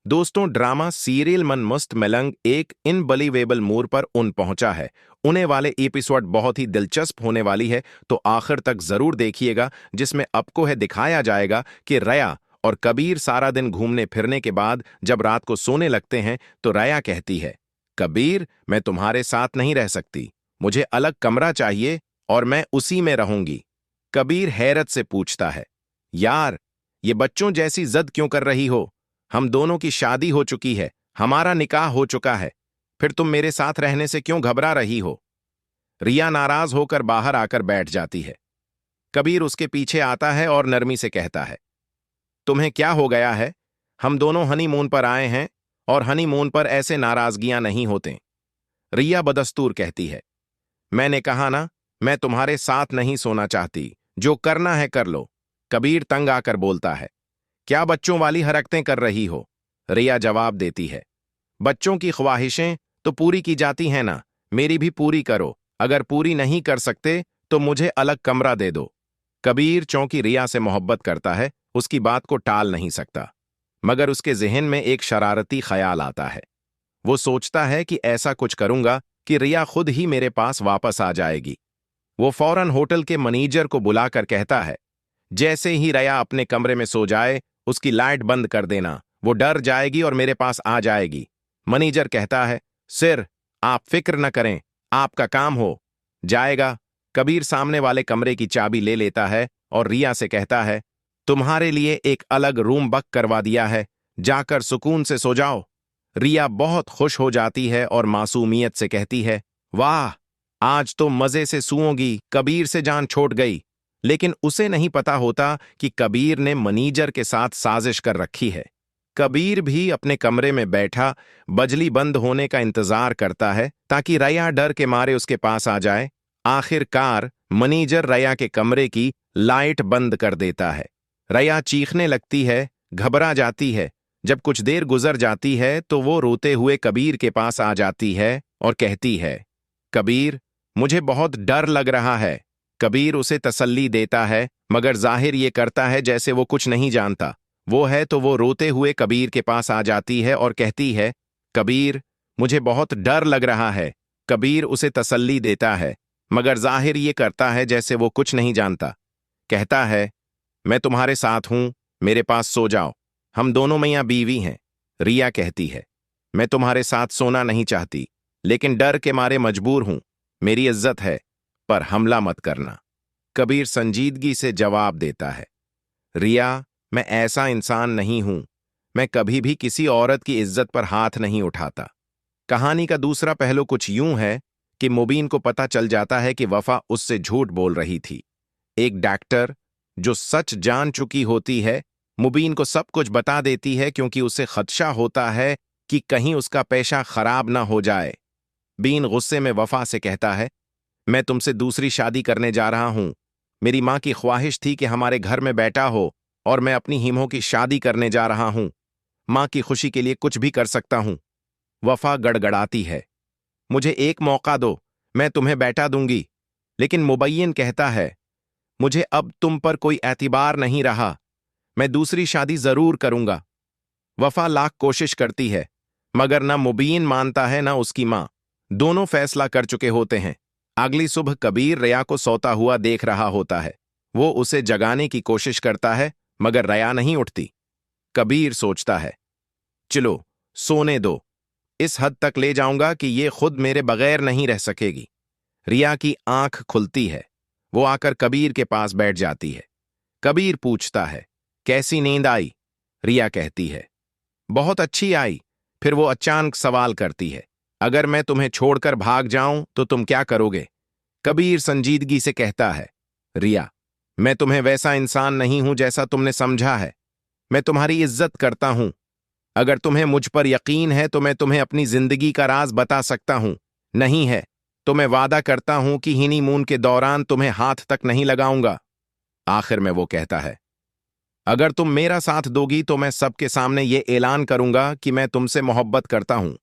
दोस्तों, drama serial मन मस्त मलंग एक इनबलीवेबल मोड़ पर पहुंचा है। उन्हें वाले एपिसोड बहुत ही दिलचस्प होने वाली है, तो आखिर तक जरूर देखिएगा, जिसमें आपको है दिखाया जाएगा कि रया और कबीर सारा दिन घूमने फिरने के बाद जब रात को सोने लगते हैं तो रया कहती है, कबीर, मैं तुम्हारे साथ नहीं रह सकती, मुझे अलग कमरा चाहिए और मैं उसी में रहूंगी। कबीर हैरत से पूछता है, यार, ये बच्चों जैसी जिद क्यों कर रही हो? हम दोनों की शादी हो चुकी है, हमारा निकाह हो चुका है, फिर तुम मेरे साथ रहने से क्यों घबरा रही हो? रिया नाराज होकर बाहर आकर बैठ जाती है। कबीर उसके पीछे आता है और नरमी से कहता है, तुम्हें क्या हो गया है? हम दोनों हनीमून पर आए हैं और हनीमून पर ऐसे नाराजगियां नहीं होते। रिया बदस्तूर कहती है, मैंने कहा ना, मैं तुम्हारे साथ नहीं सोना चाहती, जो करना है कर लो। कबीर तंग आकर बोलता है, क्या बच्चों वाली हरकतें कर रही हो? रिया जवाब देती है, बच्चों की ख्वाहिशें तो पूरी की जाती हैं ना, मेरी भी पूरी करो। अगर पूरी नहीं कर सकते तो मुझे अलग कमरा दे दो। कबीर चूंकि रिया से मोहब्बत करता है, उसकी बात को टाल नहीं सकता, मगर उसके जहन में एक शरारती ख्याल आता है। वो सोचता है कि ऐसा कुछ करूंगा कि रिया खुद ही मेरे पास वापस आ जाएगी। वो फौरन होटल के मैनेजर को बुलाकर कहता है, जैसे ही रिया अपने कमरे में सो जाए, उसकी लाइट बंद कर देना, वो डर जाएगी और मेरे पास आ जाएगी। मैनेजर कहता है, सिर, आप फिक्र न करें, आपका काम हो जाएगा। कबीर सामने वाले कमरे की चाबी ले लेता है और रिया से कहता है, तुम्हारे लिए एक अलग रूम बुक करवा दिया है, जाकर सुकून से सो जाओ। रिया बहुत खुश हो जाती है और मासूमियत से कहती है, वाह, आज तो मजे से सूओगी। कबीर से जान छोड़ गई, लेकिन उसे नहीं पता होता कि कबीर ने मैनेजर के साथ साजिश कर रखी है। कबीर भी अपने कमरे में बैठा बजली बंद होने का इंतजार करता है ताकि रया डर के मारे उसके पास आ जाए। आखिरकार मैनेजर रया के कमरे की लाइट बंद कर देता है। रया चीखने लगती है, घबरा जाती है। जब कुछ देर गुजर जाती है तो वो रोते हुए कबीर के पास आ जाती है और कहती है, कबीर, मुझे बहुत डर लग रहा है। कबीर उसे तसल्ली देता है, मगर जाहिर ये करता है जैसे वो कुछ नहीं जानता। वो है तो वो रोते हुए कबीर के पास आ जाती है और कहती है, कबीर, मुझे बहुत डर लग रहा है। कबीर उसे तसल्ली देता है, मगर जाहिर ये करता है जैसे वो कुछ नहीं जानता। कहता है, मैं तुम्हारे साथ हूं, मेरे पास सो जाओ, हम दोनों मियां बीवी हैं। रिया कहती है, मैं तुम्हारे साथ सोना नहीं चाहती, लेकिन डर के मारे मजबूर हूं, मेरी इज्जत है, पर हमला मत करना। कबीर संजीदगी से जवाब देता है, रिया, मैं ऐसा इंसान नहीं हूं, मैं कभी भी किसी औरत की इज्जत पर हाथ नहीं उठाता। कहानी का दूसरा पहलू कुछ यूं है कि मुबीन को पता चल जाता है कि वफा उससे झूठ बोल रही थी। एक डॉक्टर जो सच जान चुकी होती है, मुबीन को सब कुछ बता देती है क्योंकि उसे खदशा होता है कि कहीं उसका पेशा खराब ना हो जाए। बीन गुस्से में वफा से कहता है, मैं तुमसे दूसरी शादी करने जा रहा हूं। मेरी मां की ख्वाहिश थी कि हमारे घर में बेटा हो और मैं अपनी हिमो की शादी करने जा रहा हूं। मां की खुशी के लिए कुछ भी कर सकता हूं। वफा गड़गड़ाती है, मुझे एक मौका दो, मैं तुम्हें बेटा दूंगी। लेकिन मुबय्यन कहता है, मुझे अब तुम पर कोई एतबार नहीं रहा, मैं दूसरी शादी जरूर करूंगा। वफा लाख कोशिश करती है, मगर ना मुबीन मानता है ना उसकी मां। दोनों फैसला कर चुके होते हैं। अगली सुबह कबीर रया को सोता हुआ देख रहा होता है। वो उसे जगाने की कोशिश करता है, मगर रया नहीं उठती। कबीर सोचता है, चलो सोने दो, इस हद तक ले जाऊंगा कि ये खुद मेरे बगैर नहीं रह सकेगी। रिया की आंख खुलती है, वो आकर कबीर के पास बैठ जाती है। कबीर पूछता है, कैसी नींद आई? रिया कहती है, बहुत अच्छी आई। फिर वो अचानक सवाल करती है, अगर मैं तुम्हें छोड़कर भाग जाऊं तो तुम क्या करोगे? कबीर संजीदगी से कहता है, रिया, मैं तुम्हें वैसा इंसान नहीं हूं जैसा तुमने समझा है। मैं तुम्हारी इज्जत करता हूं। अगर तुम्हें मुझ पर यकीन है तो मैं तुम्हें अपनी जिंदगी का राज बता सकता हूं। नहीं है तो मैं वादा करता हूं कि हनीमून के दौरान तुम्हें हाथ तक नहीं लगाऊंगा। आखिर में वो कहता है, अगर तुम मेरा साथ दोगी तो मैं सबके सामने ये ऐलान करूंगा कि मैं तुमसे मोहब्बत करता हूं।